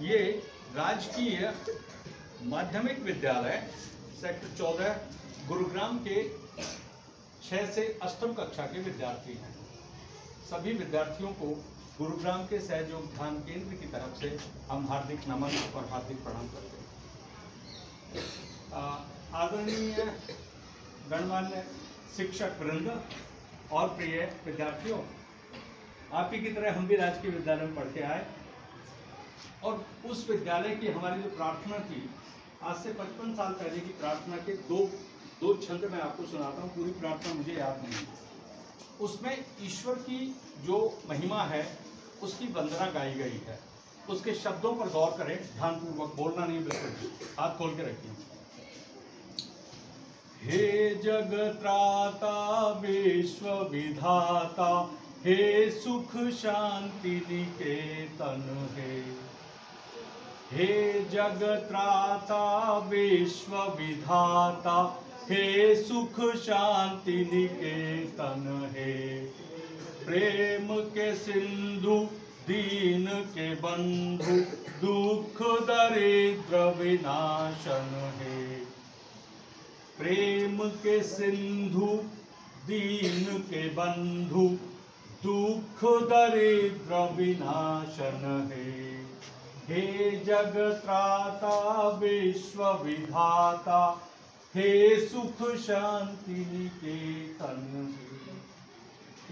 ये राजकीय माध्यमिक विद्यालय सेक्टर 14 गुरुग्राम के 6 से 8वीं कक्षा के विद्यार्थी हैं। सभी विद्यार्थियों को गुरुग्राम के सहयोग ध्यान केंद्र की तरफ से हम हार्दिक नमन और हार्दिक प्रणाम करते हैं। आदरणीय गणमान्य शिक्षक वृंद और प्रिय विद्यार्थियों, आप ही की तरह हम भी राजकीय विद्यालय में पढ़ के आए और उस विद्यालय की हमारी जो प्रार्थना थी, आज से 55 साल पहले की प्रार्थना के दो छंद मैं आपको सुनाता हूँ। पूरी प्रार्थना मुझे याद नहीं। उसमें ईश्वर की जो महिमा है उसकी वंदना गाई गई है। उसके शब्दों पर गौर करें, ध्यानपूर्वक, बोलना नहीं, बिल्कुल हाथ खोल के रखिए। हे जगत्राता विश्व विधाता, हे सुख शांति निकेतन हे जगत्राता विश्व विधाता, हे सुख शांति निकेतन हे प्रेम के सिंधु दीन के बंधु, दुख दरिद्र विनाशन हे प्रेम के सिंधु दीन के बंधु, दुख दरिद्र विनाशन हे जगत्राता विश्व विधाता, हे सुख शांति निकेतन।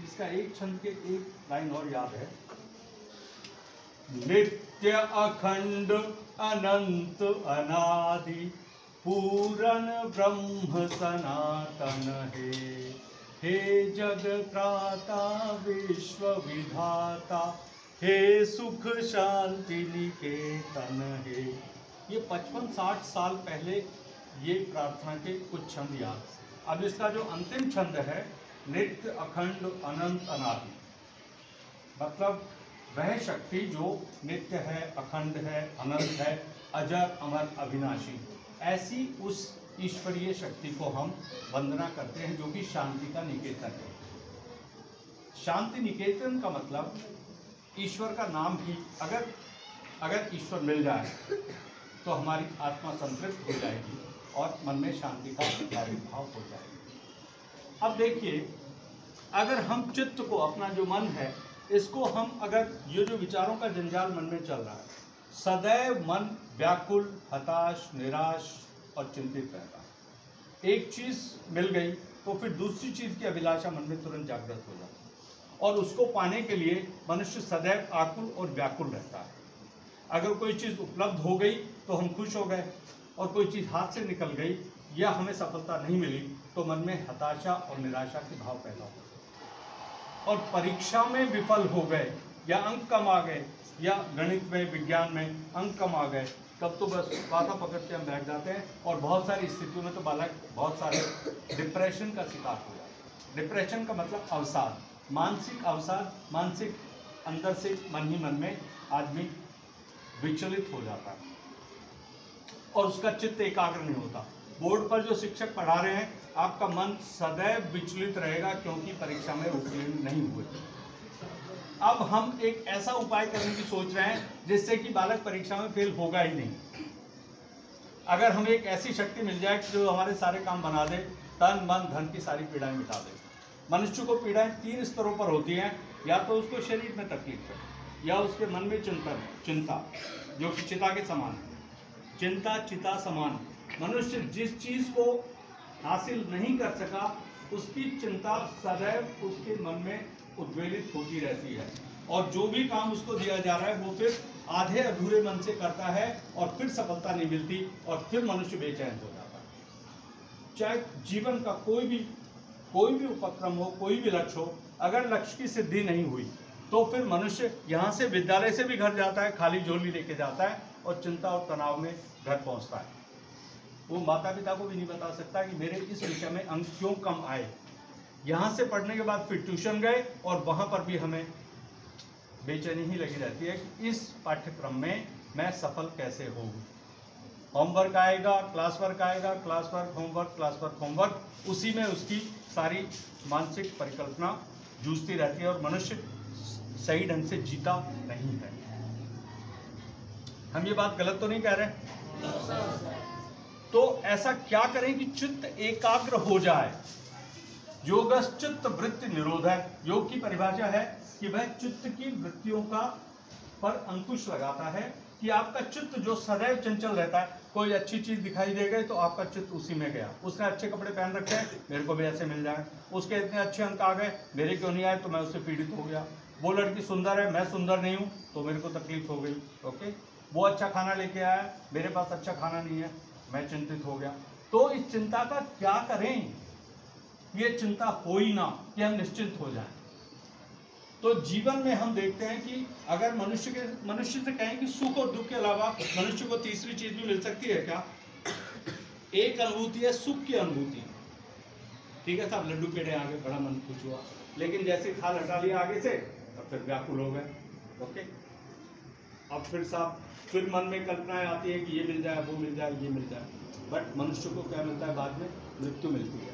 इसका एक छंद के एक लाइन और याद है। नित्य अखंड अनंत अनादि, पूरन ब्रह्म सनातन हे जगत्राता विश्व विधाता, हे सुख शांति निकेतन हे। ये 55-60 साल पहले ये प्रार्थना के कुछ छंद याद। अब इसका जो अंतिम छंद है, नित्य अखंड अनंत अनादि, मतलब वह शक्ति जो नित्य है, अखंड है, अनंत है, अजर अमर अविनाशी, ऐसी उस ईश्वरीय शक्ति को हम वंदना करते हैं जो कि शांति का निकेतन है। शांति निकेतन का मतलब ईश्वर का नाम ही, अगर ईश्वर मिल जाए तो हमारी आत्मा संतृप्त हो जाएगी और मन में शांति का आविर्भाव हो जाएगा। अब देखिए, अगर हम चित्त को, अपना जो मन है, इसको हम अगर ये जो विचारों का जंजाल मन में चल रहा है, सदैव मन व्याकुल, हताश, निराश और चिंतित रहता है। एक चीज मिल गई तो फिर दूसरी चीज की अभिलाषा मन में तुरंत जागृत हो जाती है और उसको पाने के लिए मनुष्य सदैव आकुल और व्याकुल रहता है। अगर कोई चीज उपलब्ध हो गई तो हम खुश हो गए, और कोई चीज हाथ से निकल गई या हमें सफलता नहीं मिली तो मन में हताशा और निराशा के भाव पैदा हो। और परीक्षा में विफल हो गए या अंक कम आ गए, या गणित में, विज्ञान में अंक कम आ गए, तब तो बस बाधा पकड़ के हम बैठ जाते हैं और बहुत सारी स्थितियों में तो बालक बहुत सारे डिप्रेशन का शिकार हो जाते हैं। डिप्रेशन का मतलब अवसाद, मानसिक अवसाद, मानसिक अंदर से मन ही मन में आदमी विचलित हो जाता है और उसका चित्त एकाग्र नहीं होता। बोर्ड पर जो शिक्षक पढ़ा रहे हैं, आपका मन सदैव विचलित रहेगा क्योंकि परीक्षा में उत्तीर्ण नहीं हुए। अब हम एक ऐसा उपाय करने की सोच रहे हैं जिससे कि बालक परीक्षा में फेल होगा ही नहीं। अगर हमें एक ऐसी शक्ति मिल जाए जो हमारे सारे काम बना दे, तन मन धन की सारी पीड़ाएं मिटा दे। मनुष्य को पीड़ाएं 3 स्तरों पर होती हैं, या तो उसको शरीर में तकलीफ है, या उसके मन में चिंता जो कि चिता के समान है। चिंता चिता समान। मनुष्य जिस चीज को हासिल नहीं कर सका उसकी चिंता सदैव उसके मन में उद्वेलित होती रहती है, और जो भी काम उसको दिया जा रहा है वो फिर आधे अधूरे मन से करता है और फिर सफलता नहीं मिलती और फिर मनुष्य बेचैन हो जाता है। चाहे जीवन का कोई भी उपक्रम हो, कोई भी लक्ष्य हो, अगर लक्ष्य की सिद्धि नहीं हुई तो फिर मनुष्य यहाँ से, विद्यालय से भी घर जाता है, खाली झोली लेके जाता है और चिंता और तनाव में घर पहुँचता है। वो माता पिता को भी नहीं बता सकता कि मेरे इस विषय में अंक क्यों कम आए। यहाँ से पढ़ने के बाद फिर ट्यूशन गए और वहाँ पर भी हमें बेचैनी ही लगी रहती है कि इस पाठ्यक्रम में मैं सफल कैसे होऊं। होमवर्क आएगा, क्लास वर्क आएगा, class work, homework, class work, homework, उसी में उसकी सारी मानसिक परिकल्पना जूझती रहती है और मनुष्य सही ढंग से जीता नहीं है। हम ये बात गलत तो नहीं कह रहे? तो ऐसा क्या करें कि चित्त एकाग्र हो जाए। योगश्चित्त वृत्ति निरोध है। योग की परिभाषा है कि वह चित्त की वृत्तियों का पर अंकुश लगाता है, कि आपका चित्त जो सदैव चंचल रहता है, कोई अच्छी चीज दिखाई दे गई तो आपका चित्त उसी में गया। उसने अच्छे कपड़े पहन रखे हैं, मेरे को भी ऐसे मिल जाए। उसके इतने अच्छे अंक आ गए, मेरे क्यों नहीं आए, तो मैं उससे पीड़ित हो गया। वो लड़की सुंदर है, मैं सुंदर नहीं हूँ, तो मेरे को तकलीफ हो गई। ओके, वो अच्छा खाना लेके आया, मेरे पास अच्छा खाना नहीं है, मैं चिंतित हो गया। तो इस चिंता का क्या करें? ये चिंता हो ही ना कि हम निश्चिंत हो जाएं। तो जीवन में हम देखते हैं कि अगर मनुष्य से कहें कि सुख और दुख के अलावा मनुष्य को तीसरी चीज भी मिल सकती है क्या? एक अनुभूति है सुख की अनुभूति। ठीक है साहब, लड्डू पेड़े आगे, बड़ा मन खुश हुआ, लेकिन जैसे थाल हटा लिया आगे से तब फिर व्याकुल हो गए। ओके, अब फिर साहब फिर मन में कल्पनाएं आती है कि ये मिल जाए, वो मिल जाए, ये मिल जाए। बट मनुष्य को क्या मिलता है? बाद में मृत्यु मिलती है।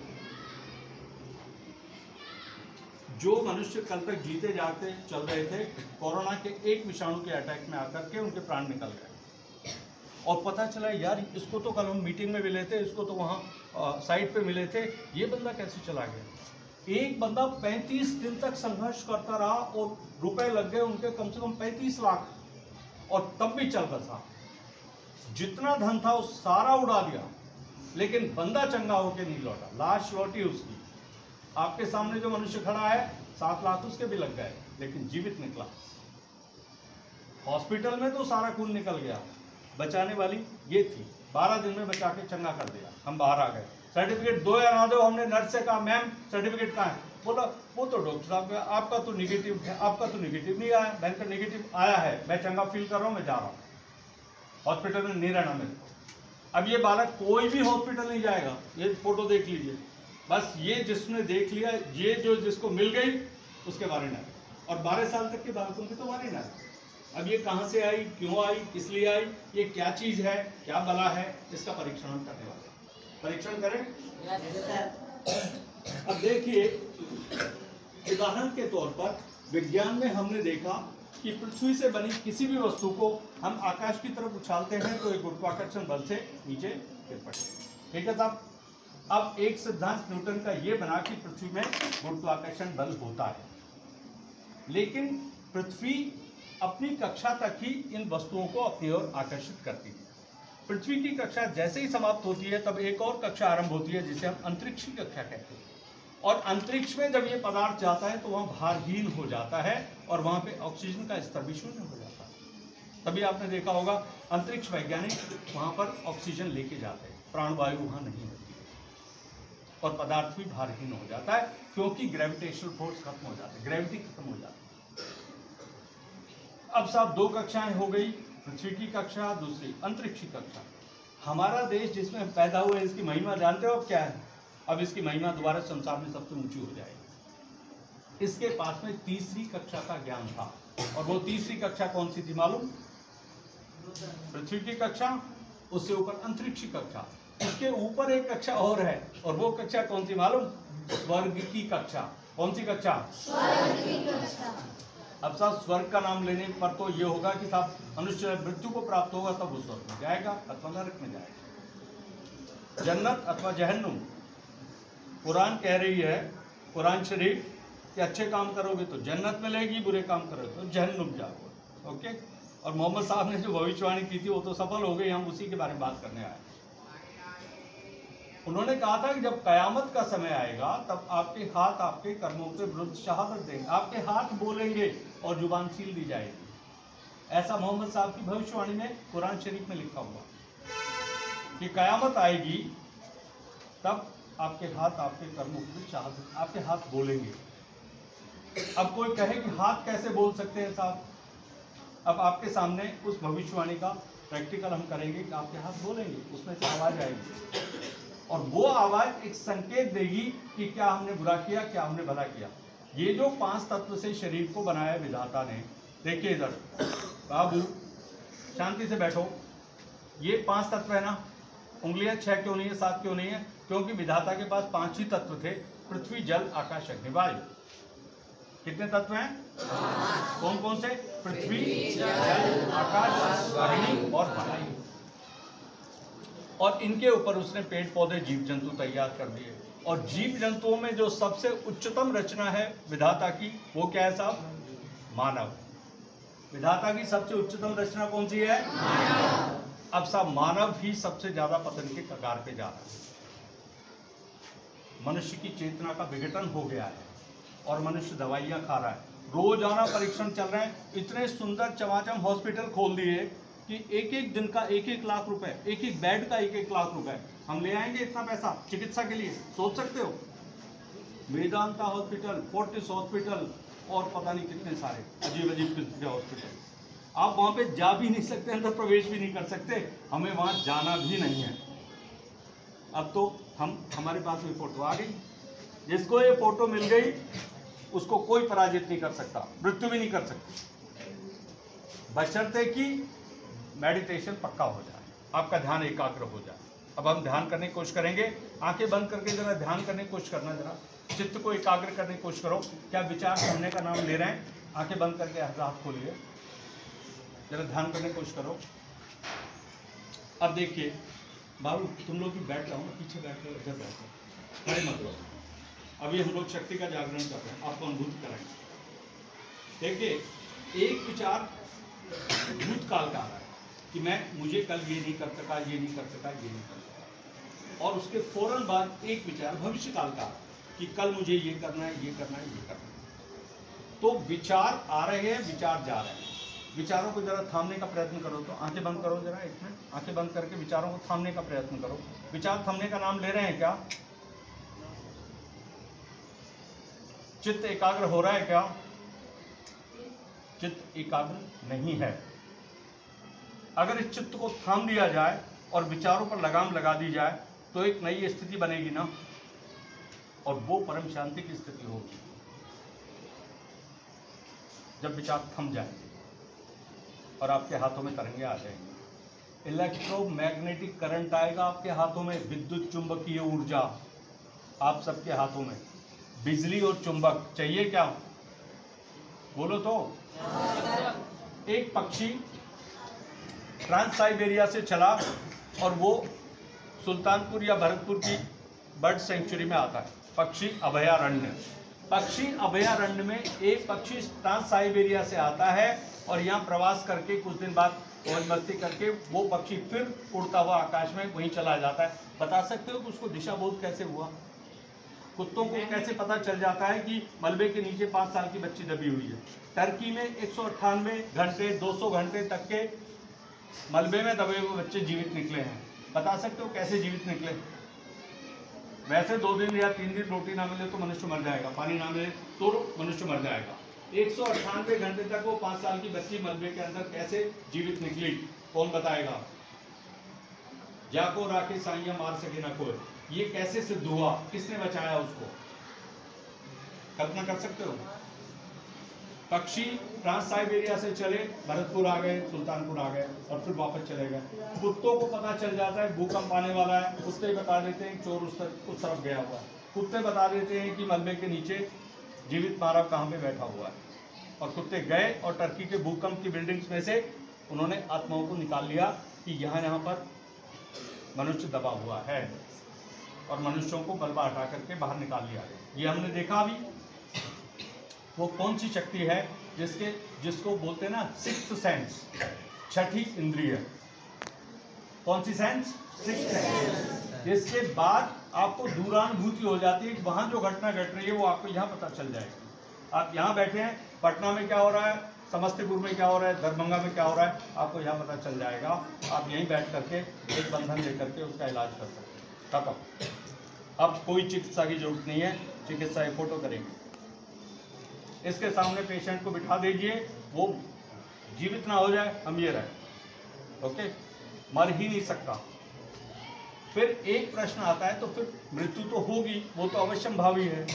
जो मनुष्य कल तक जीते जागते चल रहे थे, कोरोना के एक विषाणु के अटैक में आकर के उनके प्राण निकल गए। और पता चला यार इसको तो कल हम मीटिंग में मिले थे, इसको तो वहाँ साइट पे मिले थे, ये बंदा कैसे चला गया? एक बंदा 35 दिन तक संघर्ष करता रहा और रुपए लग गए उनके कम से कम 35 लाख, और तब भी चल रहा था। जितना धन था वो सारा उड़ा दिया, लेकिन बंदा चंगा होके नहीं लौटा। लाश लौटी उसकी। आपके सामने जो मनुष्य खड़ा है, 7 लाख उसके भी लग गए, लेकिन जीवित निकला। हॉस्पिटल में तो सारा खून निकल गया, बचाने वाली ये थी, 12 दिन में बचा के चंगा कर दिया। हम बाहर आ गए, सर्टिफिकेट दो या ना दो, हमने नर्स से कहा मैम सर्टिफिकेट कहाँ है? बोला वो तो डॉक्टर साहब आपका तो निगेटिव है, आपका तो निगेटिव नहीं आया। बैंक नेगेटिव आया है, मैं चंगा फील कर रहा हूँ, मैं जा रहा हूँ, हॉस्पिटल में नहीं रहना मेरे को। अब ये बालक कोई भी हॉस्पिटल नहीं जाएगा, ये फोटो देख लीजिए, बस ये जिसने देख लिया, ये जो जिसको मिल गई उसके बारे में। और 12 साल तक के बालकों के तो बारे में। अब ये कहाँ से आई, क्यों आई, किस लिए आई, ये क्या चीज है, क्या बला है, इसका परीक्षण हम करने वाले। परीक्षण करें? अब देखिए, उदाहरण के तौर पर विज्ञान में हमने देखा कि पृथ्वी से बनी किसी भी वस्तु को हम आकाश की तरफ उछालते हैं तो एक गुरुत्वाकर्षण बल से नीचे गिर पड़े। ठीक है साहब। अब एक सिद्धांत न्यूटन का ये बना कि पृथ्वी में गुरुत्वाकर्षण बल होता है, लेकिन पृथ्वी अपनी कक्षा तक ही इन वस्तुओं को अपनी ओर आकर्षित करती है। पृथ्वी की कक्षा जैसे ही समाप्त होती है तब एक और कक्षा आरंभ होती है जिसे हम अंतरिक्ष की कक्षा कहते हैं। और अंतरिक्ष में जब ये पदार्थ जाता है तो वहाँ भारहीन हो जाता है और वहाँ पे ऑक्सीजन का स्तर भी शून्य हो जाता है। तभी आपने देखा होगा अंतरिक्ष वैज्ञानिक वहाँ पर ऑक्सीजन लेके जाते हैं, प्राणवायु वहाँ नहीं होती है और पदार्थ भी भारहीन हो जाता है, क्योंकि ग्रेविटेशनल फोर्स खत्म हो जाता है, ग्रेविटी खत्म हो जाती है। अब साहब 2 कक्षाएं हो गई, पृथ्वी की कक्षा, दूसरी अंतरिक्ष की कक्षा। हमारा देश जिसमें हम पैदा हुए, इसकी महिमा जानते हो अब क्या है? अब इसकी महिमा दोबारा संसार में सबसे ऊंची हो जाएगी। इसके पास में तीसरी कक्षा का ज्ञान था, और वो तीसरी कक्षा कौन सी थी मालूम? पृथ्वी की कक्षा, उससे ऊपर अंतरिक्ष की कक्षा, इसके ऊपर एक कक्षा और है, और वो कक्षा कौन सी मालूम? स्वर्ग की कक्षा। कौन सी कक्षा? स्वर्ग की कक्षा। अब साहब स्वर्ग का नाम लेने पर तो ये होगा कि साहब मनुष्य मृत्यु को प्राप्त होगा तब वो स्वर्ग में जाएगा अथवा नरक में जाएगा। जन्नत अथवा जहन्नुम, कुरान कह रही है, कुरान शरीफ, कि अच्छे काम करोगे तो जन्नत मिलेगी, बुरे काम करोगे तो जहन्नुम जाओगे। ओके। और मोहम्मद साहब ने जो भविष्यवाणी की थी वो तो सफल हो गई, हम उसी के बारे में बात करने आए। उन्होंने कहा था कि जब कयामत का समय आएगा तब आपके हाथ आपके कर्मों के विरुद्ध शहादत देंगे, आपके हाथ बोलेंगे और जुबान सील दी जाएगी। ऐसा मोहम्मद साहब की भविष्यवाणी में कुरान शरीफ में लिखा हुआ कि कयामत आएगी तब आपके हाथ आपके कर्मों के विरुद्ध शहादत, आपके हाथ बोलेंगे। अब कोई कहे कि हाथ कैसे बोल सकते हैं साहब? अब आपके सामने उस भविष्यवाणी का प्रैक्टिकल हम करेंगे कि आपके हाथ बोलेंगे, उसमें से आवाज आएगी और वो आवाज एक संकेत देगी कि क्या हमने बुरा किया, क्या हमने भला किया। ये जो 5 तत्व से शरीर को बनाया विधाता ने, देखिए इधर बाबू शांति से बैठो, ये 5 तत्व है ना, उंगलियां 6 क्यों नहीं है, 7 क्यों नहीं है? क्योंकि विधाता के पास 5 ही तत्व थे, पृथ्वी जल आकाश अग्नि वायु। कितने तत्व हैं? कौन कौन से? पृथ्वी, जल, आकाश, अग्नि और वायु। और इनके ऊपर उसने पेड़ पौधे जीव जंतु तैयार कर दिए। और जीव जंतुओं में जो सबसे उच्चतम रचना है विधाता की, वो क्या है साहब? मानव। विधाता की सबसे उच्चतम रचना कौन सी है? अब साहब मानव ही सबसे ज्यादा पतन के कगार पे जा रहा है। मनुष्य की चेतना का विघटन हो गया है और मनुष्य दवाइयां खा रहा है। रोजाना परीक्षण चल रहे हैं। इतने सुंदर चमाचम हॉस्पिटल खोल दिए कि एक एक दिन का 1-1 लाख रुपए, एक एक बेड का 1-1 लाख रुपए। हम ले आएंगे इतना पैसा चिकित्सा के लिए? सोच सकते हो? वेदांता हॉस्पिटल, फोर्टिस हॉस्पिटल और पता नहीं कितने सारे अजीब अजीब किस्म के हॉस्पिटल। आप वहां पे जा भी नहीं सकते, अंदर प्रवेश भी नहीं कर सकते, हमें वहां जाना भी नहीं है। अब तो हमारे पास में फोटो आ गई, जिसको ये फोटो मिल गई उसको कोई पराजित नहीं कर सकता, मृत्यु भी नहीं कर सकती, बशर्ते कि मेडिटेशन पक्का हो जाए, आपका ध्यान एकाग्र हो जाए। अब हम ध्यान करने की कोशिश करेंगे। आंखें बंद करके जरा ध्यान करने की कोशिश करना, जरा चित्त को एकाग्र करने की कोशिश करो। क्या विचार सुनने का नाम ले रहे हैं? आंखें बंद करके हाथ खोलिए, जरा ध्यान करने की कोशिश करो। अब देखिए बाबू, तुम लोग भी बैठ जाओ ना, पीछे बैठ लो, इधर बैठो, खड़े मत लो। अभी हम लोग शक्ति का जागरण कर रहे हैं, आपको अनुभूत कराएंगे। देखिए एक विचार भूतकाल का आ रहा है कि मुझे कल ये नहीं कर सका, ये नहीं कर सका, ये नहीं कर सका, और उसके फौरन बाद एक विचार भविष्य काल का कि कल मुझे ये करना है, ये करना है, ये करना है। तो विचार आ रहे हैं, विचार जा रहे हैं। विचारों को जरा थामने का प्रयत्न करो। तो आंखें बंद करो जरा, एक मिनट आंखें बंद करके विचारों को थामने का प्रयत्न करो। विचार थमने का नाम ले रहे हैं क्या? चित्त एकाग्र हो रहा है क्या? चित्त एकाग्र नहीं है। अगर इस चित्त को थाम दिया जाए और विचारों पर लगाम लगा दी जाए तो एक नई स्थिति बनेगी ना, और वो परम शांति की स्थिति होगी जब विचार थम जाएंगे और आपके हाथों में तरंगे आ जाएंगी। इलेक्ट्रोमैग्नेटिक करंट आएगा आपके हाथों में, विद्युत चुंबकीय ऊर्जा आप सबके हाथों में। बिजली और चुंबक चाहिए क्या? बोलो तो। एक पक्षी ट्रांस साइबेरिया से चला और वो सुल्तानपुर या भरतपुर की बर्ड सेंचुरी में आता है, पक्षी अभयारण्य। पक्षी अभयारण्य में एक पक्षी ट्रांस साइबेरिया से आता है और यहाँ प्रवास करके कुछ दिन बाद मौज मस्ती करके वो पक्षी फिर उड़ता हुआ आकाश में वहीं चला जाता है। बता सकते हो कि उसको दिशा बोध कैसे हुआ? कुत्तों को कैसे पता चल जाता है कि मलबे के नीचे 5 साल की बच्ची दबी हुई है? टर्की में 198 घंटे 200 घंटे तक के मलबे में दबे हुए बच्चे जीवित निकले हैं। बता सकते हो कैसे जीवित निकले? वैसे 2 दिन या 3 दिन रोटी ना मिले तो मनुष्य मर जाएगा, पानी ना मिले तो मनुष्य मर जाएगा। 198 घंटे तक वो 5 साल की बच्ची मलबे के अंदर कैसे जीवित निकली? कौन बताएगा? जाको राखे साइया मार सके ना कोई, ये कैसे सिद्ध हुआ? किसने बचाया उसको? कल्पना कर सकते हो? पक्षी ट्रांस साइबेरिया से चले, भरतपुर आ गए, सुल्तानपुर आ गए और फिर वापस चले गए। कुत्तों को पता चल जाता है भूकंप आने वाला है, कुत्ते बता देते हैं चोर उस तरफ गया हुआ है, कुत्ते बता देते हैं कि मलबे के नीचे जीवित मानव कहाँ पे बैठा हुआ है, और कुत्ते गए और टर्की के भूकंप की बिल्डिंग्स में से उन्होंने आत्माओं को निकाल लिया कि यहाँ पर मनुष्य दबा हुआ है, और मनुष्यों को मलबा हटा करके बाहर निकाल लिया। ये हमने देखा अभी। वो कौन सी शक्ति है जिसको बोलते हैं ना सिक्स्थ सेंस, छठी इंद्रिय। कौन सी सेंस? Sixth sense. जिसके बाद आपको दूरानुभूति हो जाती है कि वहां जो घटना घट रही है वो आपको यहाँ पता चल जाएगी। आप यहाँ बैठे हैं, पटना में क्या हो रहा है, समस्तीपुर में क्या हो रहा है, दरभंगा में क्या हो रहा है, आपको यहाँ पता चल जाएगा। आप यहीं बैठ करके एक बंधन लेकर के उसका इलाज कर सकते हैं। खत्म। अब कोई चिकित्सा की जरूरत नहीं है, चिकित्सा एक फोटो करेंगे। इसके सामने पेशेंट को बिठा दीजिए, वो जीवित ना हो जाए, हम ये रहे, ओके, मर ही नहीं सकता। फिर एक प्रश्न आता है, तो फिर मृत्यु तो होगी, वो तो अवश्यंभावी है,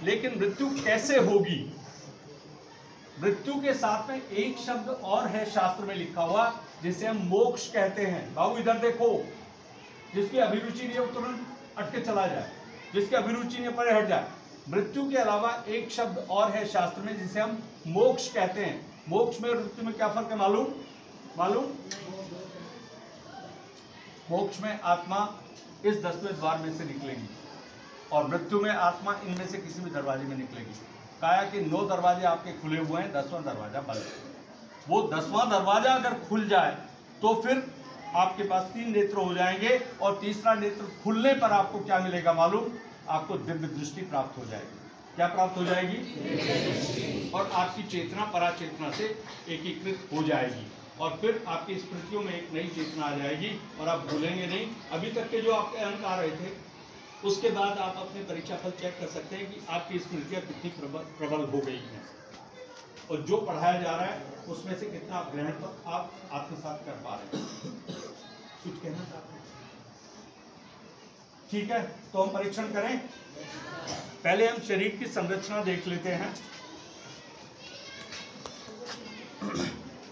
लेकिन मृत्यु कैसे होगी? मृत्यु के साथ में एक शब्द और है शास्त्र में लिखा हुआ, जिसे हम मोक्ष कहते हैं। बाबू इधर देखो, जिसकी अभिरुचि नहीं है वो तुरंत अटके चला जाए, जिसकी अभिरुचि नहीं है परे हट जाए। मृत्यु के अलावा एक शब्द और है शास्त्र में जिसे हम मोक्ष कहते हैं। मोक्ष में और मृत्यु में क्या फर्क है मालूम? मोक्ष में आत्मा इस 10वें द्वार में से निकलेगी और मृत्यु में आत्मा इनमें से किसी भी दरवाजे में निकलेगी। कहा कि 9 दरवाजे आपके खुले हुए हैं, 10वां दरवाजा बंद है। वो 10वां दरवाजा अगर खुल जाए तो फिर आपके पास 3 नेत्र हो जाएंगे और तीसरा नेत्र खुलने पर आपको क्या मिलेगा मालूम? आपको दिव्य दृष्टि प्राप्त हो जाएगी। क्या प्राप्त हो जाएगी? और आपकी चेतना पराचेतना से एकीकृत हो जाएगी और फिर आपकी स्मृतियों में एक नई चेतना आ जाएगी और आप भूलेंगे नहीं। अभी तक के जो आपके अंक आ रहे थे उसके बाद आप अपने परीक्षा फल चेक कर सकते हैं कि आपकी स्मृतियाँ कितनी प्रबल हो गई हैं और जो पढ़ाया जा रहा है उसमें से कितना आप ग्रहण पर आप आत्मसात कर पा रहे हैं। कुछ कहना चाहते हैं? ठीक है, तो हम परीक्षण करें। पहले हम शरीर की संरचना देख लेते हैं।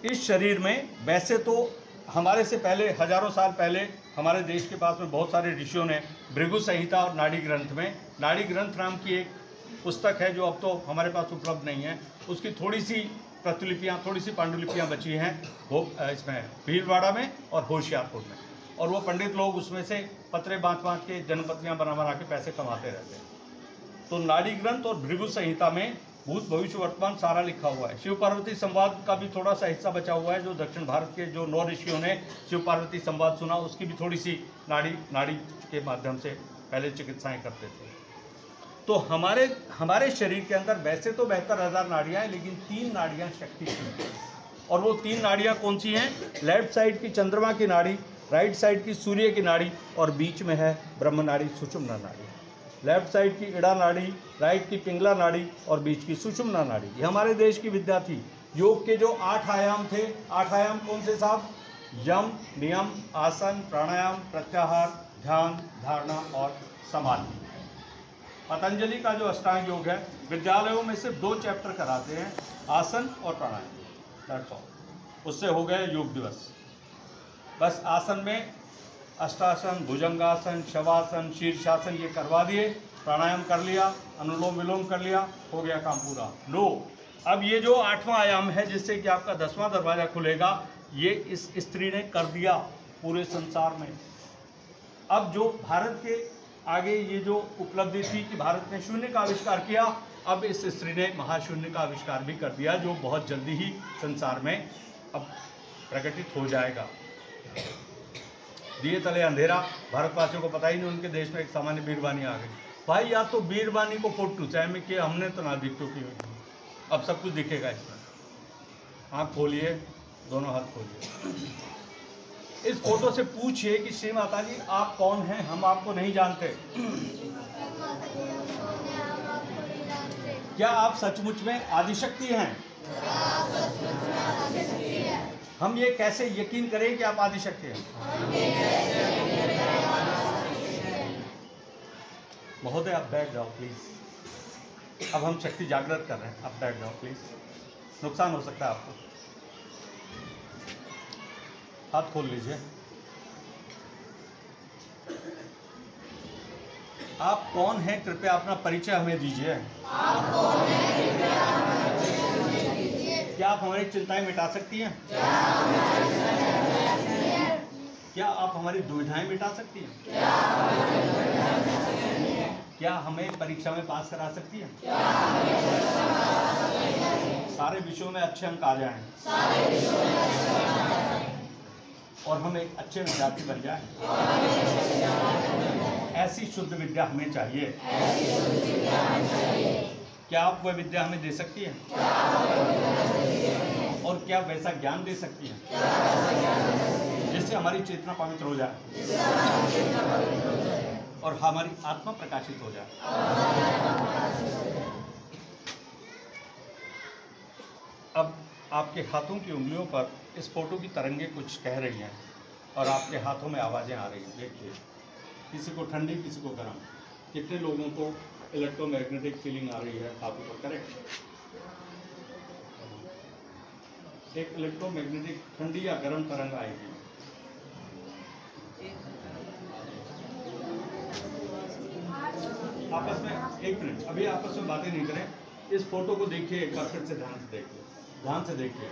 इस शरीर में वैसे तो हमारे से पहले हजारों साल पहले हमारे देश के पास में बहुत सारे ऋषियों ने भृगु संहिता और नाड़ी ग्रंथ में, नाड़ी ग्रंथ नाम की एक पुस्तक है जो अब तो हमारे पास उपलब्ध नहीं है, उसकी थोड़ी सी प्रतिलिपियाँ, थोड़ी सी पांडुलिपियाँ बची हैं इसमें भीलवाड़ा में और होशियारपुर में, और वो पंडित लोग उसमें से पत्रे बांट के जनपत्रियाँ बना के पैसे कमाते रहते हैं। तो नाड़ी ग्रंथ और भृगु संहिता में भूत भविष्य वर्तमान सारा लिखा हुआ है। शिव पार्वती संवाद का भी थोड़ा सा हिस्सा बचा हुआ है, जो दक्षिण भारत के जो 9 ऋषियों ने शिव पार्वती संवाद सुना उसकी भी थोड़ी सी नाड़ी के माध्यम से पहले चिकित्साएं करते थे। तो हमारे शरीर के अंदर वैसे तो 72,000 नाड़ियाँ हैं, लेकिन 3 नाड़ियाँ शक्तिशाली हैं। और वो 3 नाड़ियाँ कौन सी हैं? लेफ्ट साइड की चंद्रमा की नाड़ी, राइट साइड की सूर्य की नाड़ी और बीच में है ब्रह्म नाड़ी, सुषुम्ना नाड़ी। लेफ्ट साइड की इड़ा नाड़ी, राइट की पिंगला नाड़ी और बीच की सुषुम्ना नाड़ी। ये हमारे देश की विद्या थी। योग के जो 8 आयाम थे, 8 आयाम कौन से साहब? यम, नियम, आसन, प्राणायाम, प्रत्याहार, ध्यान, धारणा और समाधि। पतंजलि का जो अष्टांग योग है, विद्यालयों में सिर्फ 2 चैप्टर कराते हैं, आसन और प्राणायाम, दैट्स ऑल। उससे हो गए योग दिवस। बस आसन में अष्टासन, भुजंगासन, शवासन, शीर्षासन ये करवा दिए, प्राणायाम कर लिया, अनुलोम विलोम कर लिया, हो गया काम पूरा। लो, अब ये जो 8वां आयाम है जिससे कि आपका 10वां दरवाजा खुलेगा, ये इस स्त्री ने कर दिया पूरे संसार में। अब जो भारत के आगे ये जो उपलब्धि थी कि भारत ने शून्य का आविष्कार किया, अब इस स्त्री ने महाशून्य का आविष्कार भी कर दिया, जो बहुत जल्दी ही संसार में अब प्रकटित हो जाएगा। दिए तले अंधेरा, भारतवासियों को पता ही नहीं, उनके देश में एक सामान्य बीरबानी आ गई। भाई या तो बीरबानी को फोटो चाहे में कि हमने तो ना दिखतो की हुई, अब सब कुछ दिखेगा इसमें। आँख खोलिए, दोनों हाथ खोलिए, इस फोटो से पूछिए कि श्री माता जी आप कौन हैं, हम आपको नहीं जानते। क्या आप सचमुच में आदिशक्ति हैं? हम ये कैसे यकीन करें कि आप आदिशक्ति हैं? महोदय आप बैठ जाओ प्लीज, अब हम शक्ति जागृत कर रहे हैं, आप बैठ जाओ प्लीज, नुकसान हो सकता है आपको। हाथ खोल लीजिए। आप कौन हैं, कृपया अपना परिचय हमें दीजिए। क्या आप हमारी चिंताएं मिटा सकती हैं? क्या आप हमारी दुविधाएं मिटा सकती हैं? क्या हमें परीक्षा में पास करा सकती हैं? सारे विषयों में अच्छे अंक आ जाएं और हम एक अच्छे विद्यार्थी बन जाएं। ऐसी शुद्ध विद्या हमें चाहिए। क्या आप वह विद्या हमें दे सकती हैं? और क्या वैसा ज्ञान दे सकती हैं जिससे हमारी चेतना पवित्र हो जाए और हमारी आत्मा प्रकाशित हो जाए। अब आपके हाथों की उंगलियों पर इस फोटो की तरंगे कुछ कह रही हैं और आपके हाथों में आवाज़ें आ रही हैं। देखिए, किसी को ठंडी, किसी को गर्म। कितने लोगों को इलेक्ट्रोमैग्नेटिक फीलिंग आ रही है हाथों पर? करेक्ट। एक इलेक्ट्रोमैग्नेटिक ठंडी या गर्म तरंग आएगी। आपस में एक मिनट, अभी आपस में बातें नहीं करें, इस फोटो को देखिए एक बार फिर से ध्यान से देखिए, ध्यान से देखिए।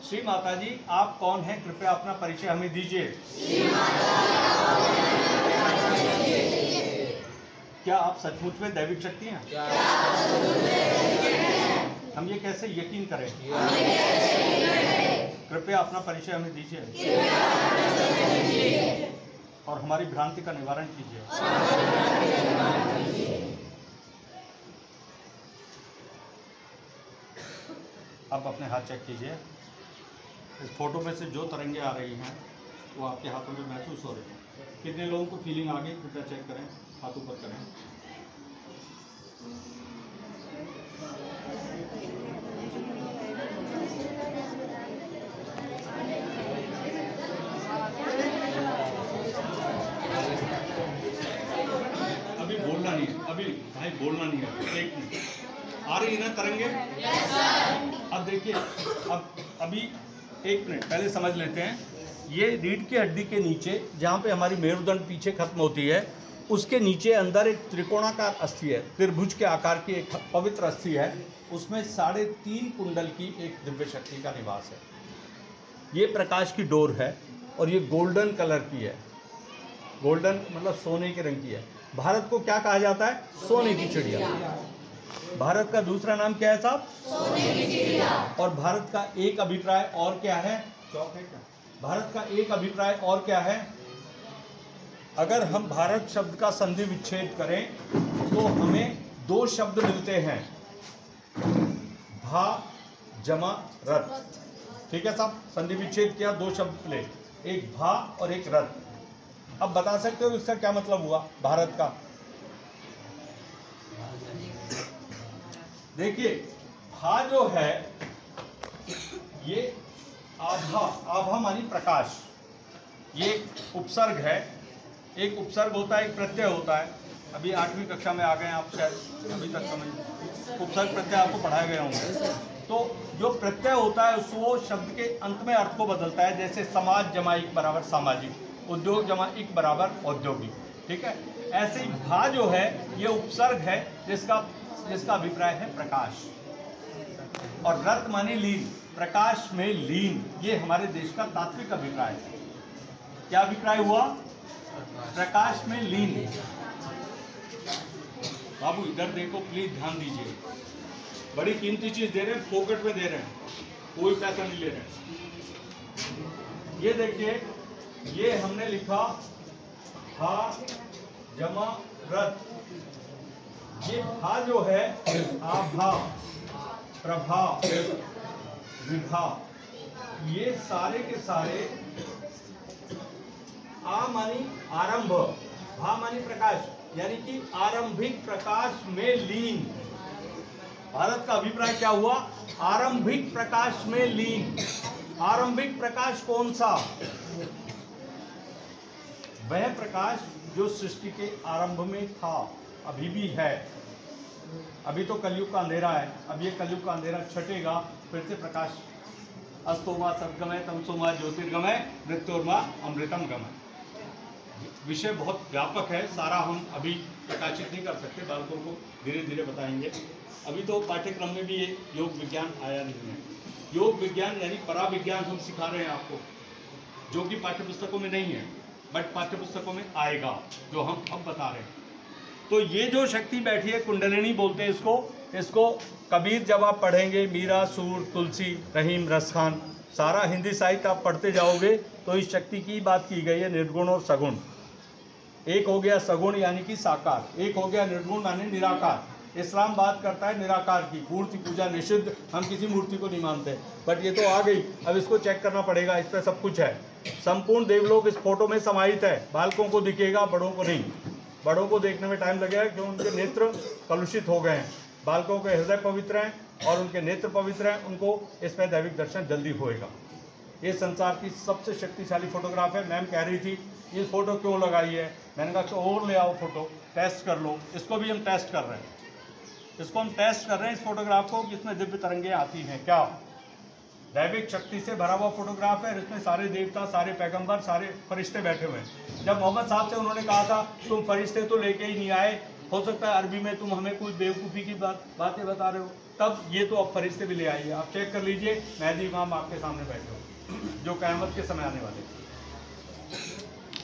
श्री माता जी, आप कौन हैं? कृपया अपना परिचय हमें दीजिए। क्या आप सचमुच में दैविक शक्ति हैं? हम ये कैसे यकीन करें? कृपया अपना परिचय हमें दीजिए और हमारी भ्रांति का निवारण कीजिए। अब अपने हाथ चेक कीजिए। इस फोटो में से जो तरंगे आ रही हैं वो आपके हाथों में महसूस हो रही हैं। कितने लोगों को फीलिंग आ गई? कृपया चेक करें, हाथ ऊपर करें। अभी बोलना नहीं है, अभी भाई बोलना नहीं है। एक मिनट, आ रही है ना तरंगे? अब देखिए, अब अभी एक मिनट पहले समझ लेते हैं। ये रीढ़ की हड्डी के नीचे जहाँ पे हमारी मेरुदंड पीछे खत्म होती है, उसके नीचे अंदर एक त्रिकोणाकार अस्थि है, त्रिभुज के आकार की एक पवित्र अस्थि है। उसमें 3.5 कुंडल की एक दिव्य शक्ति का निवास है। ये प्रकाश की डोर है और ये गोल्डन कलर की है। गोल्डन मतलब सोने के रंग की है। भारत को क्या कहा जाता है? सोने की चिड़िया। भारत का दूसरा नाम क्या है साहब? सोने की चिड़िया। और भारत का एक अभिप्राय और क्या है? चौक है क्या? भारत का एक अभिप्राय और क्या है? अगर हम भारत शब्द का संधि विच्छेद करें तो हमें 2 शब्द मिलते हैं, भा जमा रथ। ठीक है साहब, संधि विच्छेद किया, 2 शब्द मिले, एक भा और एक रथ। अब बता सकते हो इसका क्या मतलब हुआ भारत का? देखिए, भा जो है ये आभा, आभा मानी प्रकाश, ये एक उपसर्ग है। एक उपसर्ग होता है, एक प्रत्यय होता है। अभी 8वीं कक्षा में आ गए आप शायद, अभी तक समझ, उपसर्ग प्रत्यय आपको पढ़ाए गए होंगे। तो जो प्रत्यय होता है उसको शब्द के अंत में अर्थ को बदलता है। जैसे समाज जमा इक बराबर सामाजिक, उद्योग जमा इक बराबर औद्योगिक। ठीक है, ऐसे ही भा जो है ये उपसर्ग है जिसका अभिप्राय है प्रकाश। और रत माने लीन, प्रकाश में लीन, ये हमारे देश का तात्विक अभिप्राय है। क्या अभिप्राय हुआ? प्रकाश में लीन। बाबू इधर देखो प्लीज, ध्यान दीजिए। बड़ी कीमती चीज दे रहे हैं, फोकट में दे रहे हैं, कोई पैसा नहीं ले रहे हैं। ये देखिए, ये हमने लिखा हा जमा रत। ये भा जो है आभा, प्रभा, विभा, ये सारे के सारे आ मानी आरंभ, भा मानी प्रकाश, यानी कि आरंभिक प्रकाश में लीन। भारत का अभिप्राय क्या हुआ? आरंभिक प्रकाश में लीन। आरंभिक प्रकाश कौन सा? वह प्रकाश जो सृष्टि के आरंभ में था, अभी भी है। अभी तो कलयुग का अंधेरा है, अब ये कलयुग का अंधेरा छटेगा, फिर से प्रकाश। अस्तोमा सद्गमय तमसोमा ज्योतिर्गमय मृत्योर्मा अमृतम गमय। विषय बहुत व्यापक है, सारा हम अभी प्रकाशित नहीं कर सकते, बालकों को धीरे धीरे बताएंगे। अभी तो पाठ्यक्रम में भी ये योग विज्ञान आया नहीं है। योग विज्ञान यानी पराविज्ञान हम सिखा रहे हैं आपको, जो कि पाठ्यपुस्तकों में नहीं है, बट पाठ्यपुस्तकों में आएगा, जो हम अब बता रहे हैं। तो ये जो शक्ति बैठी है, कुंडलिनी बोलते हैं इसको कबीर जब आप पढ़ेंगे, मीरा, सूर, तुलसी, रहीम, रसखान, सारा हिंदी साहित्य आप पढ़ते जाओगे तो इस शक्ति की बात की गई है, निर्गुण और सगुण। एक हो गया सगुण यानी कि साकार, एक हो गया निर्गुण यानी निराकार। इस्लाम बात करता है निराकार की, मूर्ति पूजा निषिद्ध, हम किसी मूर्ति को नहीं मानते, बट ये तो आ गई, अब इसको चेक करना पड़ेगा, इस पर सब कुछ है। संपूर्ण देवलोक इस फोटो में समाहित है, बालकों को दिखेगा, बड़ों को नहीं। बड़ों को देखने में टाइम लगेगा क्योंकि उनके नेत्र कलुषित हो गए हैं। बालकों के हृदय पवित्र हैं और उनके नेत्र पवित्र हैं, उनको इसमें दैविक दर्शन जल्दी होएगा। ये संसार की सबसे शक्तिशाली फोटोग्राफ है। मैम कह रही थी ये फ़ोटो क्यों लगाई है, मैंने कहा और ले आओ फ़ोटो, टेस्ट कर लो। इसको भी हम टेस्ट कर रहे हैं, इसको हम टेस्ट कर रहे हैं, इस फोटोग्राफ को, जिसमें दिव्य तरंगे आती हैं। क्या दैविक शक्ति से भरा हुआ फोटोग्राफ है, इसमें सारे देवता, सारे पैगंबर, सारे फरिश्ते बैठे हुए हैं। जब मोहम्मद साहब से उन्होंने कहा था तुम फरिश्ते तो लेके ही नहीं आए, हो सकता है अरबी में तुम हमें कोई बेवकूफ़ी की बातें बता रहे हो, तब ये तो अब फरिश्ते भी ले आइए। आप चेक कर लीजिए, मेहदी इमाम आपके सामने बैठे हो, जो क़यामत के समय आने वाले थे,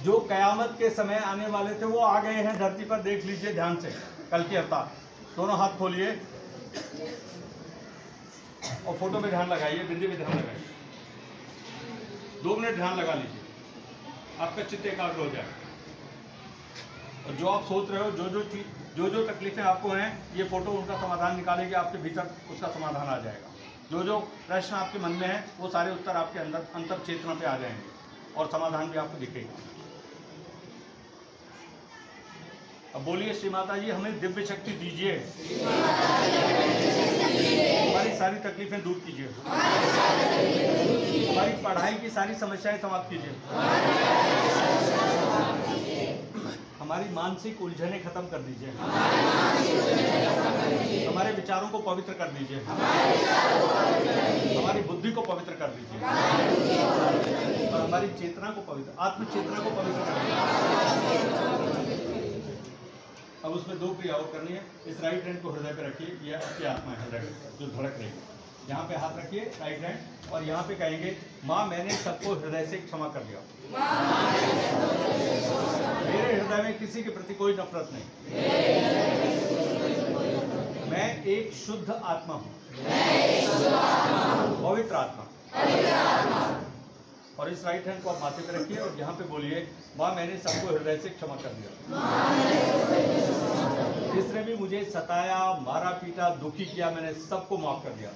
जो क़यामत के समय आने वाले थे वो आ गए हैं धरती पर। देख लीजिए ध्यान से, कल की अवतार। दोनों हाथ खोलिए और फोटो में ध्यान लगाइए, बिंदी में ध्यान लगाइए। 2 मिनट ध्यान लगा लीजिए, आपका चित्त एकाग्र हो जाए। और जो आप सोच रहे हो, जो तकलीफें आपको हैं, ये फोटो उनका समाधान निकालेगी, आपके भीतर उसका समाधान आ जाएगा। जो प्रश्न आपके मन में है, वो सारे उत्तर आपके अंदर अंतर चेतना पे आ जाएंगे और समाधान भी आपको दिखेगा। अब बोलिए, श्री माता जी हमें दिव्य शक्ति दीजिए, हमारी सारी तकलीफें दूर कीजिए, हमारी पढ़ाई की सारी समस्याएं समाप्त कीजिए, हमारी मानसिक उलझने खत्म कर दीजिए, हमारे विचारों को पवित्र कर दीजिए, हमारी बुद्धि को पवित्र कर दीजिए और हमारी चेतना को पवित्र, आत्म चेतना को पवित्र कर दीजिए। अब उसमें 2 क्रिया और करनी है। इस राइट हैंड को हृदय पे रखिए, यह आपकी आत्मा है हृदय जो धड़क रही है। यहाँ पे हाथ रखिए राइट हैंड, और यहाँ पे कहेंगे, माँ मैंने सबको हृदय से क्षमा कर दिया, मेरे हृदय में किसी के प्रति कोई नफरत नहीं, मैं एक शुद्ध आत्मा हूँ, पवित्र आत्मा। और इस राइट हैंड को आप माथे पे रखिए और यहाँ पे बोलिए, माँ मैंने सबको हृदय से क्षमा कर दिया, जिसने भी मुझे सताया, मारा पीटा, दुखी किया, मैंने सबको माफ कर दिया।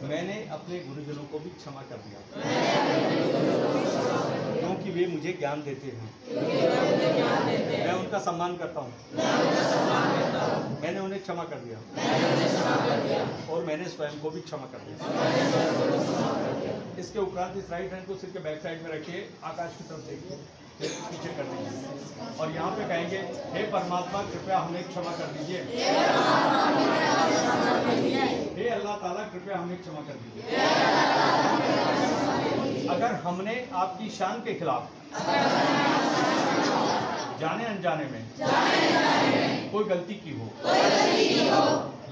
मैंने अपने गुरुजनों को भी क्षमा कर दिया, क्योंकि वे मुझे ज्ञान देते हैं, मैं उनका सम्मान करता हूँ, मैंने उन्हें क्षमा कर दिया और मैंने स्वयं को भी क्षमा कर दिया। इसके उपरांत इस राइट हैंड को सिर के बैक साइड में रखिए, आकाश की तरफ देखिए, पीछे कर दीजिए और यहाँ पे कहेंगे, हे परमात्मा कृपया हमें क्षमा कर दीजिए, हे अल्लाह ताला कृपया हमें क्षमा कर दीजिए। अगर हमने आपकी शान के खिलाफ जाने अनजाने में कोई गलती की हो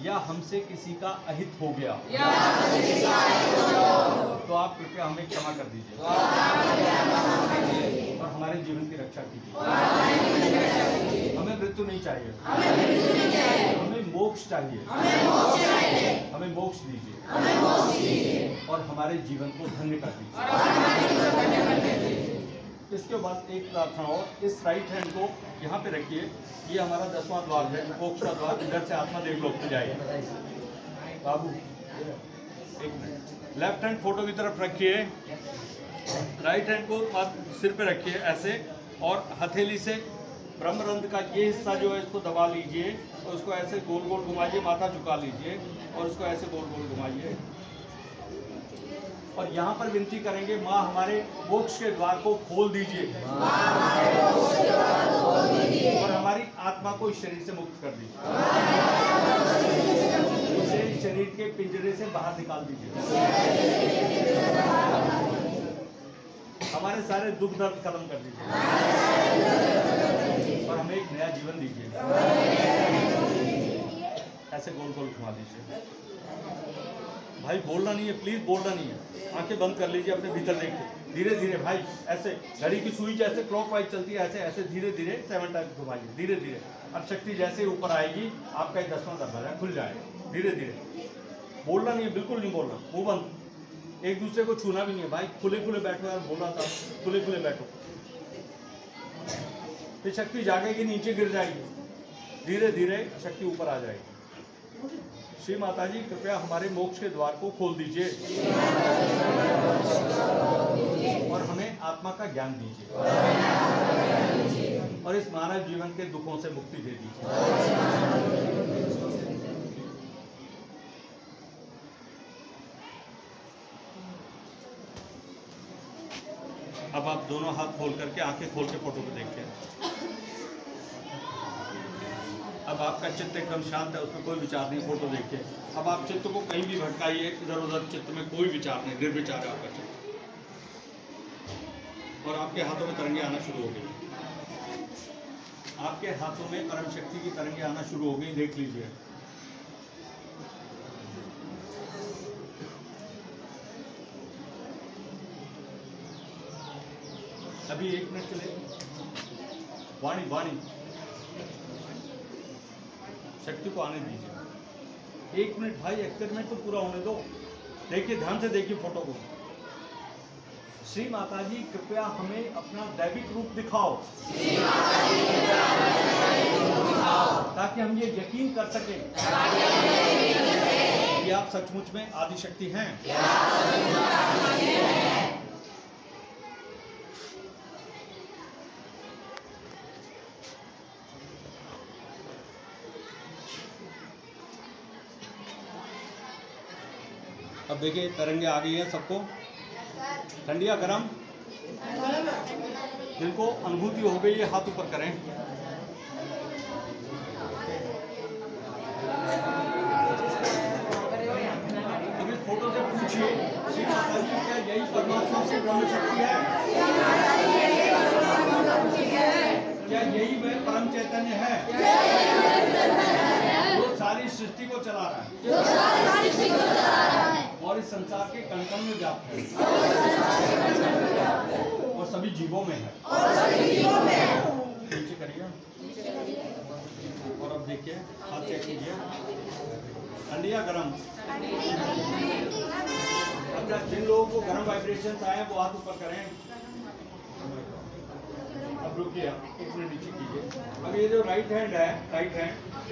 या हमसे किसी का अहित हो गया तो आप कृपया हमें क्षमा कर दीजिए और हमारे जीवन की रक्षा कीजिए। हमें मृत्यु नहीं चाहिए, हमें मोक्ष चाहिए, हमें मोक्ष दीजिए और हमारे जीवन को धन्य कर दीजिए। इसके बाद एक प्रार्थना और, इस राइट हैंड को यहाँ पे रखिए, ये हमारा 10वां द्वार है, मोक्ष का द्वार। इधर से आत्मा देवलोक में जाएगी। बाबू एक मिनट, लेफ्ट हैंड फोटो की तरफ रखिए, राइट हैंड को आप सिर पे रखिए ऐसे, और हथेली से ब्रह्मरंध्र का ये हिस्सा जो है इसको दबा लीजिए और उसको ऐसे गोल गोल घुमाइए, माथा झुका लीजिए और उसको ऐसे गोल गोल घुमाइए और यहाँ पर विनती करेंगे, माँ हमारे मोक्ष के द्वार को खोल दीजिए और हमारी आत्मा को इस शरीर से मुक्त कर दीजिए, उसे शरीर के पिंजरे से बाहर निकाल दीजिए, हमारे सारे दुख दर्द खत्म कर दीजिए और हमें एक नया जीवन दीजिए। ऐसे गोल गोल घुमा दीजिए। भाई बोलना नहीं है, प्लीज बोलना नहीं है, आंखें बंद कर लीजिए, अपने भीतर देखिए, धीरे धीरे भाई, ऐसे घड़ी की सुई जैसे क्लॉकवाइज चलती है, ऐसे ऐसे धीरे धीरे 7 टाइम घुमाइए, धीरे धीरे। अब शक्ति जैसे ऊपर आएगी आपका 10वां दरवाजा खुल जाएगा, धीरे धीरे। बोलना नहीं है, बिल्कुल नहीं बोलना, मुंह बंद, एक दूसरे को छूना भी नहीं है भाई, खुले खुले बैठो यार, बोला था खुले खुले बैठो, फिर शक्ति जागेगी, नीचे गिर जाएगी, धीरे धीरे शक्ति ऊपर आ जाएगी। श्री माता जी कृपया हमारे मोक्ष के द्वार को खोल दीजिए और हमें आत्मा का ज्ञान दीजिए और इस मानव जीवन के दुखों से मुक्ति दे दीजिए। अब आप दोनों हाथ खोल करके, आंखें खोल के फोटो को देखिए। अब आपका चित्त एकदम शांत है, उसमें कोई विचार नहीं, फोटो देखिए। अब आप चित्त को कहीं भी भटकाइए, इधर उधर, चित्त में कोई विचार नहीं, निर्विचार है आपका चित्त और आपके हाथों में तरंगे आना शुरू हो गई। आपके हाथों में परम शक्ति की तरंगें आना शुरू हो गई, देख लीजिए। अभी 1 मिनट चले। वाणी वाणी शक्ति को आने दीजिए। 1 मिनट भाई, एक्सपेरिमेंट तो पूरा होने दो। देखिए, ध्यान से देखिए फोटो को। श्री माता जी कृपया हमें अपना दैविक रूप दिखाओ, ताकि हम ये यकीन कर सकें कि आप सचमुच में आदिशक्ति हैं। अब देखिए, तरंगे आ गई हैं सबको, ठंडी या गरम, जिनको अनुभूति हो गई है हाथ ऊपर करें। अब इस फोटो से पूछिए, श्री माता जी क्या यही परमात्मा से ब्रह्म शक्ति है? क्या यही वह परम चैतन्य है जो सारी सृष्टि को चला रहा है और इस संसार के कण-कण में व्याप्त है और सभी जीवों में है। नीचे करिए और अब देखिए, हाथ चेक कीजिए, ठंडी या गरम। अच्छा, जिन लोगों को गरम वाइब्रेशन आए वो हाथ ऊपर करें। अब रुकिए, 1 मिनट नीचे कीजिए। अब ये जो राइट हैंड है,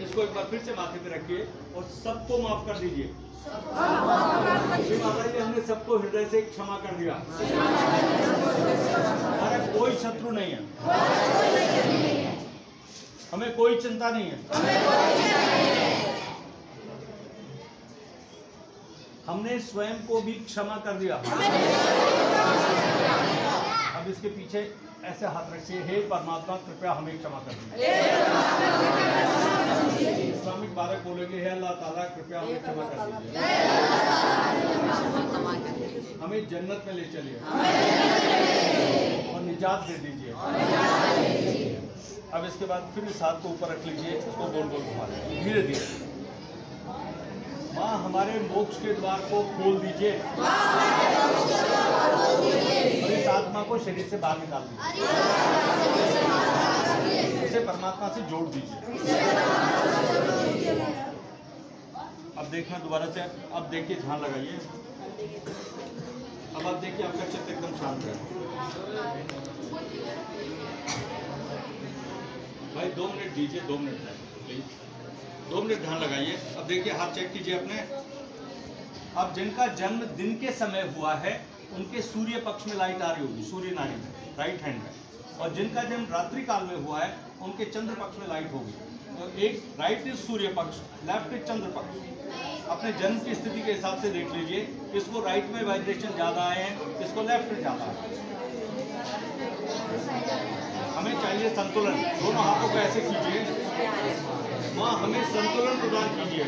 इसको एक बार फिर से माथे पे रखिए और सबको माफ कर दीजिए। श्री माता जी, हमने सबको हृदय से क्षमा कर दिया। हमारा कोई शत्रु नहीं है, हमें कोई चिंता नहीं है। हमने स्वयं को भी क्षमा कर दिया। अब इसके पीछे ऐसे हाथ रखिए, हे परमात्मा कृपया हमें क्षमा कर दीजिए। इस्लामिक बालक बोलेंगे, हे अल्लाह ताला कृपया हमें क्षमा कर दीजिए, हमें जन्नत में ले चलिए और निजात दे दीजिए। अब इसके बाद फिर इस हाथ को ऊपर रख लीजिए, इसको गोल गोल घुमा लीजिए धीरे धीरे। माँ, हमारे मोक्ष के द्वार को खोल दीजिए और इस आत्मा को शरीर से बाहर निकाल दीजिए, इसे परमात्मा से जोड़ दीजिए। अब देखना दोबारा से, अब देखिए, ध्यान लगाइए। अब आप देखिए, आपका चित्त एकदम शांत है। भाई 2 मिनट दीजिए, 2 मिनट प्लीज, 2 मिनट ध्यान लगाइए। अब देखिए, हाथ चेक कीजिए अपने। अब जिनका जन्म दिन के समय हुआ है उनके सूर्य पक्ष में लाइट आ रही होगी, सूर्य नाड़ी में, राइट हैंड में। और जिनका जन्म रात्रि काल में हुआ है उनके चंद्र पक्ष में लाइट होगी। तो एक राइट इज सूर्य पक्ष, लेफ्ट इज चंद्र पक्ष। अपने जन्म की स्थिति के हिसाब से देख लीजिए, किसको राइट में वाइब्रेशन ज़्यादा आए हैं, किसको लेफ्ट में ज़्यादा है। हमें चाहिए संतुलन। दोनों हाथों को ऐसे कीजिए, माँ हमें संतुलन प्रदान कीजिए।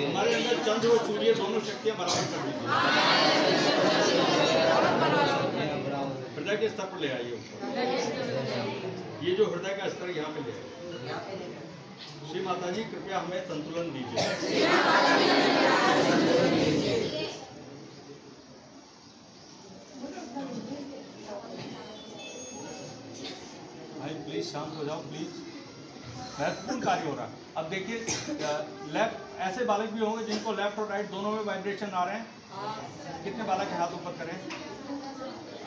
हमारे अंदर चंद्र और सूर्य दोनों शक्तियाँ बराबर कर दीजिए। हृदय के स्तर पर ले आइए ऊपर। ये जो हृदय का स्तर यहाँ पे ले आइए। श्री माता जी कृपया हमें संतुलन दीजिए। भाई प्लीज शांत हो जाओ प्लीज, महत्वपूर्ण कार्य हो रहा है। अब देखिए, लेफ्ट, ऐसे बालक भी होंगे जिनको लेफ्ट और राइट दोनों में वाइब्रेशन आ रहे हैं। कितने बालक के हाथ ऊपर करें?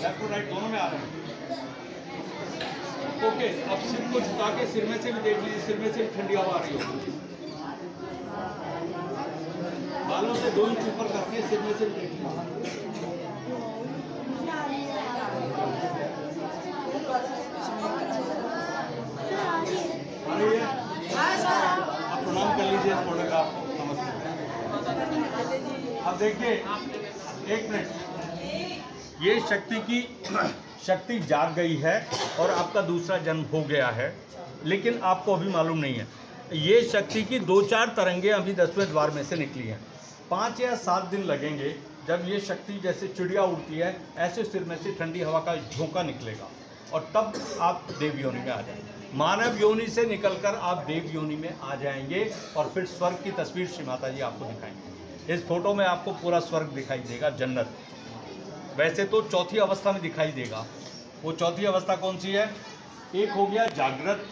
लेफ्ट और राइट दोनों में आ रहे हैं। ओके, अब सिर को झुका के सिर में से भी देख लीजिए, सिर में से भी ठंडी हवा आ रही है। बालों से 2 इंच ऊपर करके सिर में से भी देख लीजिए। आप प्रणाम कर लीजिए फोटोग्राफ को, नमस्ते। अब देखिए, 1 मिनट, ये शक्ति की शक्ति जाग गई है और आपका दूसरा जन्म हो गया है, लेकिन आपको अभी मालूम नहीं है। ये शक्ति की 2-4 तरंगें अभी 10वें द्वार में से निकली हैं। 5 या 7 दिन लगेंगे। जब ये शक्ति जैसे चिड़िया उड़ती है ऐसे सिर में से ठंडी हवा का झोंका निकलेगा। और तब आप देव योनि में आ जाएंगे। मानव योनि से निकलकर आप देव योनि में आ जाएंगे और फिर स्वर्ग की तस्वीर श्री माता जी आपको दिखाएंगे। इस फोटो में आपको पूरा स्वर्ग दिखाई देगा, जन्नत। वैसे तो चौथी अवस्था में दिखाई देगा। वो चौथी अवस्था कौन सी है? एक हो गया जागृत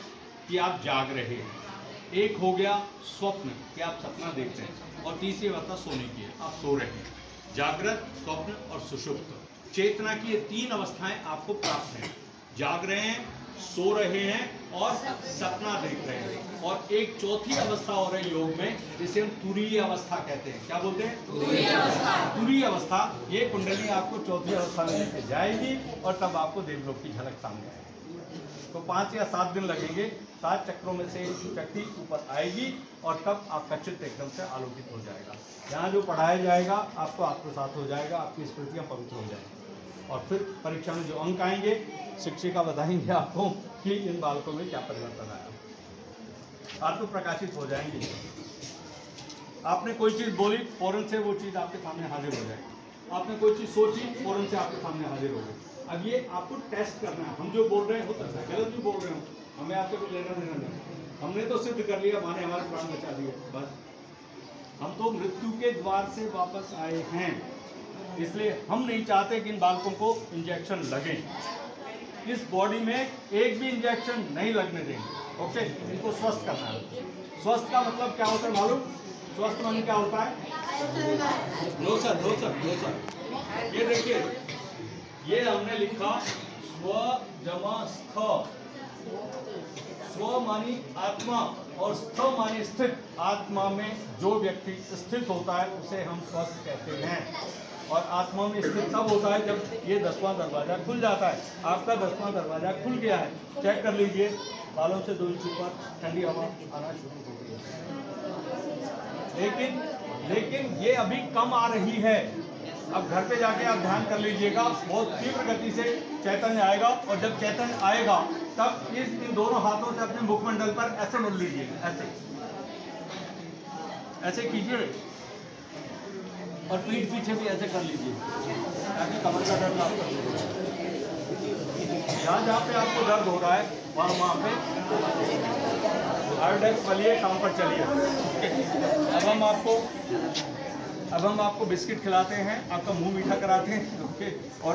कि आप जाग रहे हैं, एक हो गया स्वप्न कि आप सपना देख रहे हैं, और तीसरी अवस्था सोने की है, आप सो रहे हैं। जागृत, स्वप्न और सुषुप्त चेतना की ये 3 अवस्थाएं आपको प्राप्त हैं। जाग रहे हैं, सो रहे हैं और सपना देख रहे हैं। और एक चौथी अवस्था हो रही योग में, जिसे हम तुरीय अवस्था कहते हैं। क्या बोलते हैं? तुरीय अवस्था। तुरीय अवस्था, ये कुंडली आपको चौथी अवस्था में लेके जाएगी और तब आपको देवलोक की झलक सामने आएगी। तो 5 या 7 दिन लगेंगे। 7 चक्रों में से एक शक्ति ऊपर आएगी और तब आपका चित्त एकदम से आलोकित हो जाएगा। यहाँ जो पढ़ाया जाएगा आपको आत्मसात हो जाएगा, आपकी स्मृतियाँ पवित्र हो जाएंगी। और फिर परीक्षा में जो अंक आएंगे, शिक्षिका बताएंगे आपको कि इन बालकों में क्या परिवर्तन आया। आत्म प्रकाशित हो जाएंगे। आपने कोई चीज़ बोली, फौरन से वो चीज़ आपके सामने हाजिर हो जाएगी। आपने कोई चीज़ सोची, फौरन से आपके सामने हाजिर हो गई। अब ये आपको टेस्ट करना है। हम जो बोल रहे हैं हो सकता है गलत भी बोल रहे हो, हमें आपसे कुछ लेना देना नहीं। हमने तो सिद्ध कर लिया, माने हमारे प्राण बचा दिए, बस। हम तो मृत्यु के द्वार से वापस आए हैं, इसलिए हम नहीं चाहते कि इन बालकों को इंजेक्शन लगे। इस बॉडी में एक भी इंजेक्शन नहीं लगने देंगे। ओके, इनको स्वस्थ करना है। स्वस्थ का मतलब क्या होता है मालूम? स्वस्थ मन क्या होता है? लो सर। ये देखिए, ये हमने लिखा स्व जमा स्थ। स्व मानी आत्मा और स्थ मानी स्थित। आत्मा में जो व्यक्ति स्थित होता है उसे हम स्वस्थ कहते हैं। और आत्मा में स्थित तब होता है जब ये 10वां दरवाजा खुल जाता है। आपका 10वां दरवाजा खुल गया है, चेक कर लीजिए। बालों से 2 इंच ऊपर ठंडी हवा आना शुरू हो गई है, लेकिन ये अभी कम आ रही है। अब घर पे जाके आप ध्यान कर लीजिएगा, बहुत तीव्र गति से चैतन्य आएगा। और जब चैतन्य आएगा तब इन दोनों हाथों से अपने मुखमंडल पर ऐसे मोड़ लीजिएगा, ऐसे कीजिए। और पीठ पीछे भी ऐसे कर लीजिए ताकि कमर का दर्द आप कर लीजिए। जहाँ पे आपको दर्द हो रहा है वहाँ पे आयोडेक्स वालिए, काम पर चलिए। अब हम आपको बिस्किट खिलाते हैं, आपका मुंह मीठा कराते हैं। ओके, और